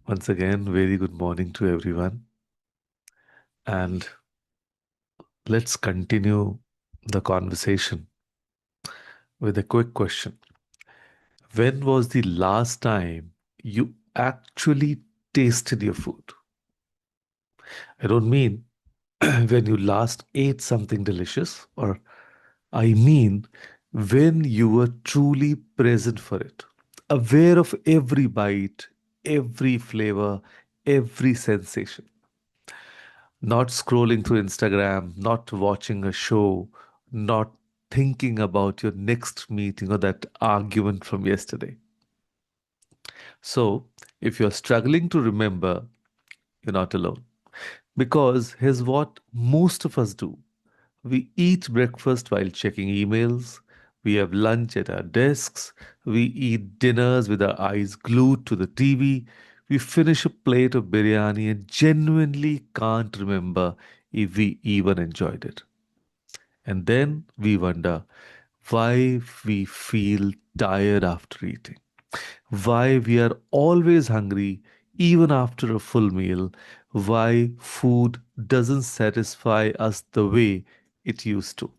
Once again, very good morning to everyone. And let's continue the conversation with a quick question. When was the last time you actually tasted your food? I don't mean when you last ate something delicious, or I mean when you were truly present for it, aware of every bite, every flavor, every sensation. Not scrolling through Instagram, not watching a show, not thinking about your next meeting or that argument from yesterday. So, if you're struggling to remember, you're not alone. Because here's what most of us do: we eat breakfast while checking emails, we have lunch at our desks, we eat dinners with our eyes glued to the TV, we finish a plate of biryani and genuinely can't remember if we even enjoyed it. And then we wonder why we feel tired after eating, why we are always hungry even after a full meal, why food doesn't satisfy us the way it used to.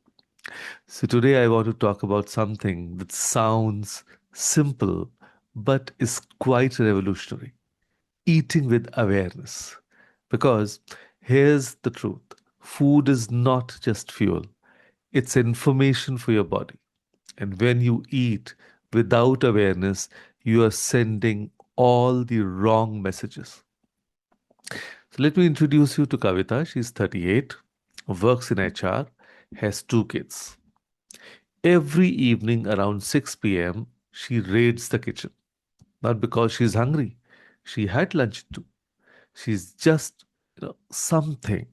So, today I want to talk about something that sounds simple but is quite revolutionary: eating with awareness. Because here's the truth: food is not just fuel, it's information for your body. And when you eat without awareness, you are sending all the wrong messages. So let me introduce you to Kavita. She's 38, works in HR, has two kids. Every evening around 6 p.m., she raids the kitchen. Not because she's hungry. She had lunch too. She's just, something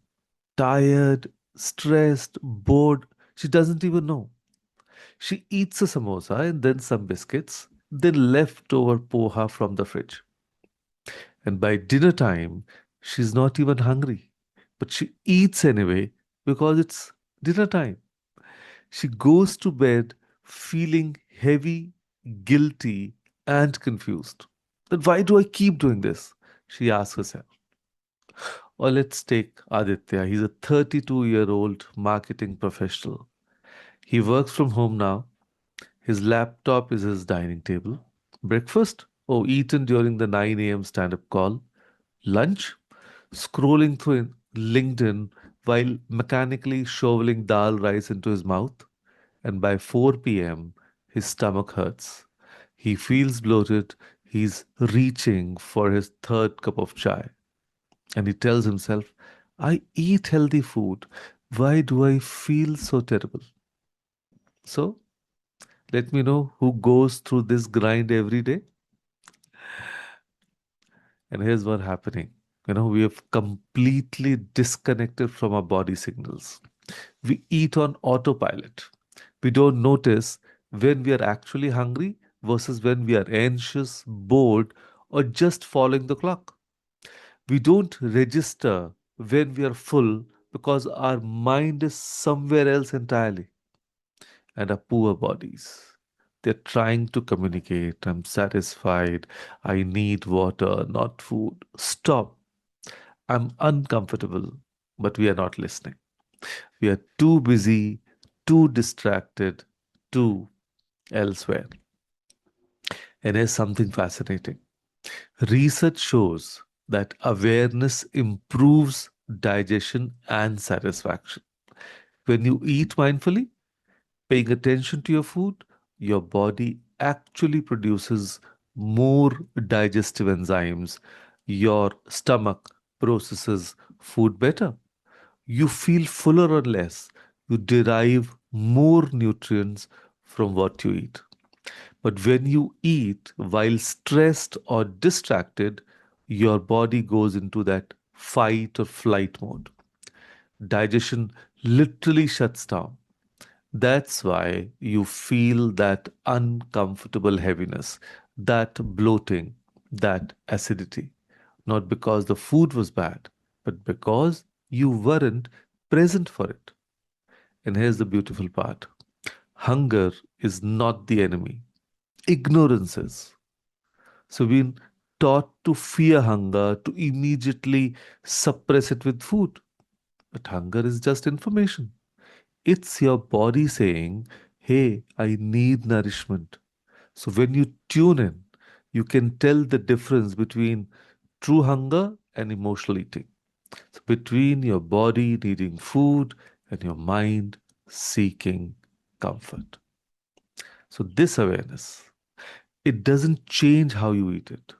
tired, stressed, bored. She doesn't even know. She eats a samosa and then some biscuits, then leftover poha from the fridge. And by dinner time, she's not even hungry. But she eats anyway because it's dinner time. She goes to bed feeling heavy, guilty, and confused. Then why do I keep doing this? She asks herself. Or let's take Aditya. He's a 32-year-old marketing professional. He works from home now. His laptop is his dining table. Breakfast? Oh, eaten during the 9 a.m. stand up call. Lunch? Scrolling through LinkedIn while mechanically shoveling dal rice into his mouth. And by 4 p.m., his stomach hurts. He feels bloated. He's reaching for his third cup of chai. And he tells himself, I eat healthy food. Why do I feel so terrible? So, let me know who goes through this grind every day. And here's what's happening. We have completely disconnected from our body signals. We eat on autopilot. We don't notice when we are actually hungry versus when we are anxious, bored, or just following the clock. We don't register when we are full because our mind is somewhere else entirely. And our poor bodies, they're trying to communicate, I'm satisfied, I need water, not food. Stop. I'm uncomfortable, but we are not listening. We are too busy, too distracted, too elsewhere. And here's something fascinating. Research shows that awareness improves digestion and satisfaction. When you eat mindfully, paying attention to your food, your body actually produces more digestive enzymes. Your stomach processes food better. You feel fuller or less. You derive more nutrients from what you eat. But when you eat while stressed or distracted, your body goes into that fight or flight mode. Digestion literally shuts down. That's why you feel that uncomfortable heaviness, that bloating, that acidity. Not because the food was bad, but because you weren't present for it. And here's the beautiful part: hunger is not the enemy, ignorance is. So, taught to fear hunger, to immediately suppress it with food. But hunger is just information. It's your body saying, hey, I need nourishment. So when you tune in, you can tell the difference between true hunger and emotional eating. So between your body needing food and your mind seeking comfort. So this awareness, it doesn't change how you eat it.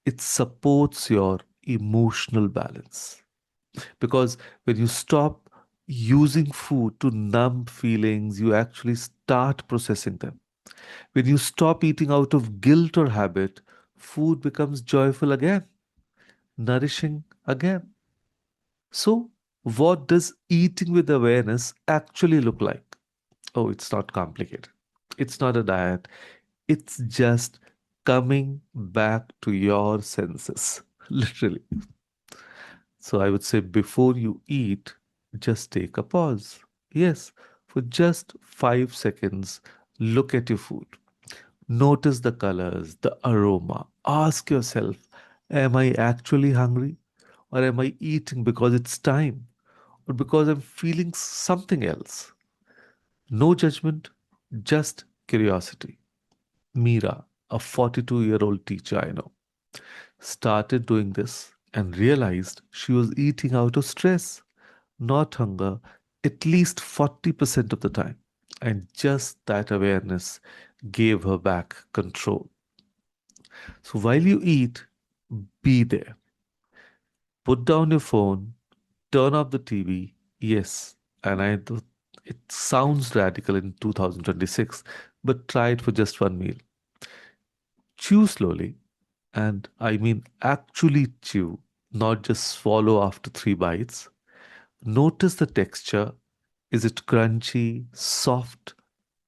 It supports your emotional balance. Because when you stop using food to numb feelings, you actually start processing them. When you stop eating out of guilt or habit, food becomes joyful again, nourishing again. So, what does eating with awareness actually look like? Oh, it's not complicated. It's not a diet. It's just coming back to your senses, literally. So I would say before you eat, just take a pause. Yes, for just 5 seconds, look at your food. Notice the colors, the aroma. Ask yourself, am I actually hungry? Or am I eating because it's time? Or because I'm feeling something else? No judgment, just curiosity. Mira, a 42-year-old teacher I know, started doing this and realized she was eating out of stress, not hunger, at least 40% of the time. And just that awareness gave her back control. So while you eat, be there. Put down your phone, turn off the TV. Yes, and it sounds radical in 2026, but try it for just one meal. Chew slowly, and I mean actually chew, not just swallow after 3 bites. Notice the texture. Is it crunchy, soft,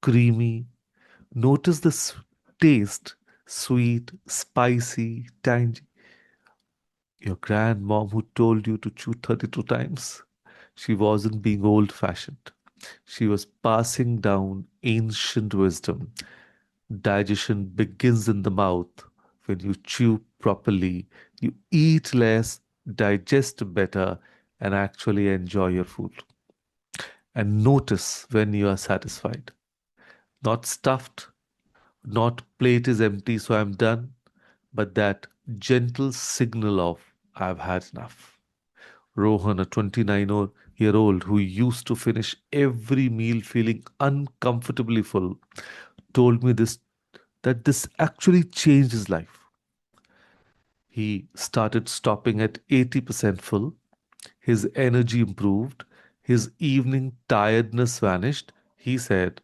creamy? Notice the taste, sweet, spicy, tangy. Your grandmom who told you to chew 32 times, she wasn't being old fashioned. She was passing down ancient wisdom. Digestion begins in the mouth. When you chew properly, you eat less, digest better, and actually enjoy your food. And notice when you are satisfied. Not stuffed, not plate is empty, so I'm done, but that gentle signal of I've had enough. Rohan, a 29-year old who used to finish every meal feeling uncomfortably full, told me this that this actually changed his life. He started stopping at 80% full. His energy improved. His evening tiredness vanished. He said,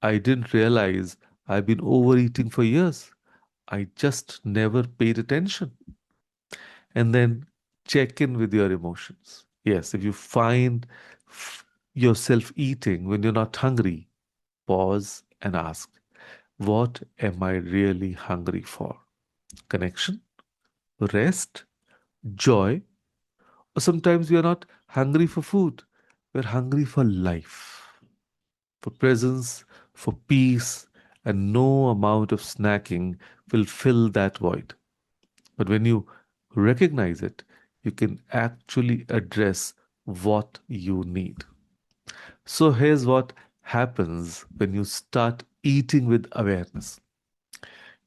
I didn't realize I've been overeating for years. I just never paid attention. And then check in with your emotions. Yes, if you find yourself eating when you're not hungry, pause and ask, what am I really hungry for? Connection, rest, joy, or sometimes we are not hungry for food, we're hungry for life, for presence, for peace, and no amount of snacking will fill that void. But when you recognize it, you can actually address what you need. So here's what happens when you start eating with awareness.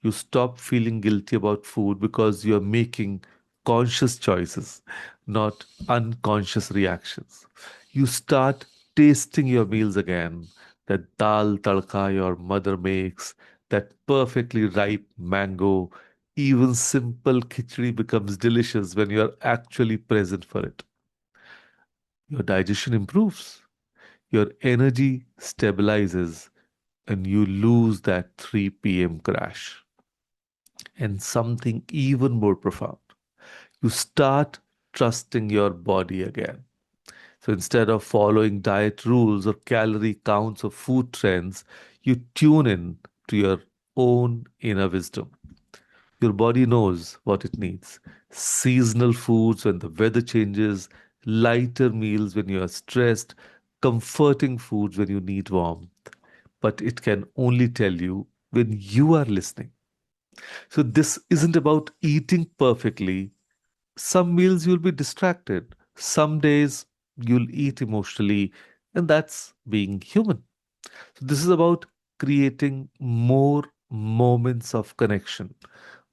You stop feeling guilty about food because you're making conscious choices, not unconscious reactions. You start tasting your meals again, that dal tadka your mother makes, that perfectly ripe mango, even simple khichdi becomes delicious when you're actually present for it. Your digestion improves, your energy stabilizes, and you lose that 3 p.m. crash. And something even more profound, you start trusting your body again. So instead of following diet rules or calorie counts or food trends, you tune in to your own inner wisdom. Your body knows what it needs. Seasonal foods when the weather changes, lighter meals when you are stressed, comforting foods when you need warmth. But it can only tell you when you are listening. So this isn't about eating perfectly. Some meals you'll be distracted. Some days you'll eat emotionally, and that's being human. So this is about creating more moments of connection,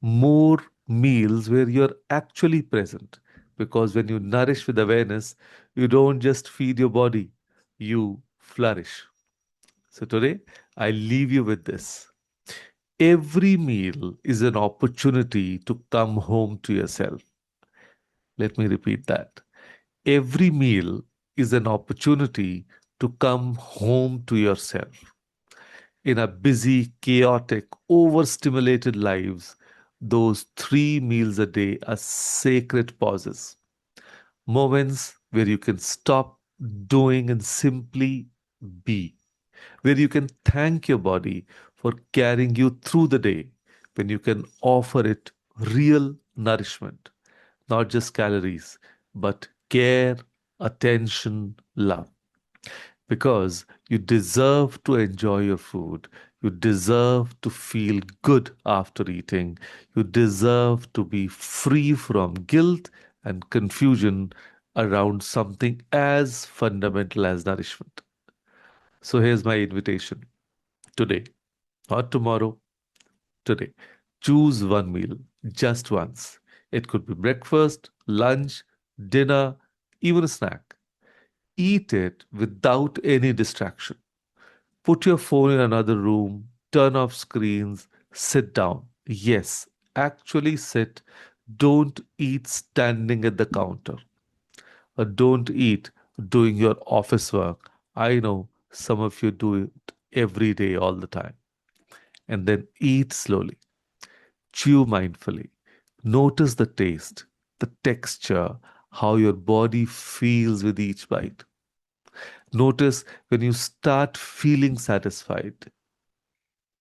more meals where you're actually present. Because when you nourish with awareness, you don't just feed your body, you flourish. So today, I leave you with this. Every meal is an opportunity to come home to yourself. Let me repeat that. Every meal is an opportunity to come home to yourself. In our busy, chaotic, overstimulated lives, those 3 meals a day are sacred pauses, moments where you can stop doing and simply be, where you can thank your body for carrying you through the day, when you can offer it real nourishment, not just calories, but care, attention, love. Because you deserve to enjoy your food. You deserve to feel good after eating. You deserve to be free from guilt and confusion around something as fundamental as nourishment. So here's my invitation today, not tomorrow, today. Choose one meal just once. It could be breakfast, lunch, dinner, even a snack. Eat it without any distraction. Put your phone in another room, turn off screens, sit down. Yes, actually sit. Don't eat standing at the counter, or don't eat doing your office work. I know some of you do it every day, all the time. And then eat slowly, chew mindfully, notice the taste, the texture, how your body feels with each bite. Notice when you start feeling satisfied.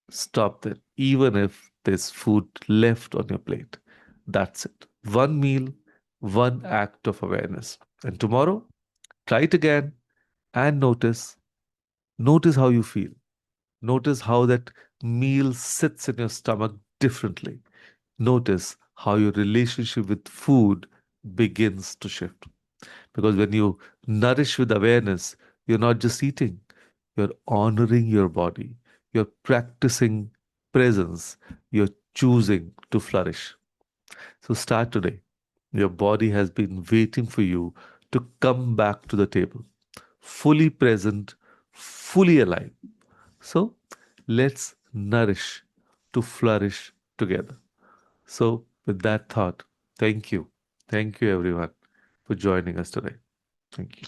Stop there, even if there's food left on your plate. That's it. One meal, one act of awareness. And tomorrow, try it again and notice. Notice how you feel. Notice how that meal sits in your stomach differently. Notice how your relationship with food begins to shift. Because when you nourish with awareness, you're not just eating, you're honoring your body, you're practicing presence, you're choosing to flourish. So start today. Your body has been waiting for you to come back to the table, fully present, fully alive. So let's nourish to flourish together. So, with that thought, thank you. Thank you, everyone, for joining us today. Thank you.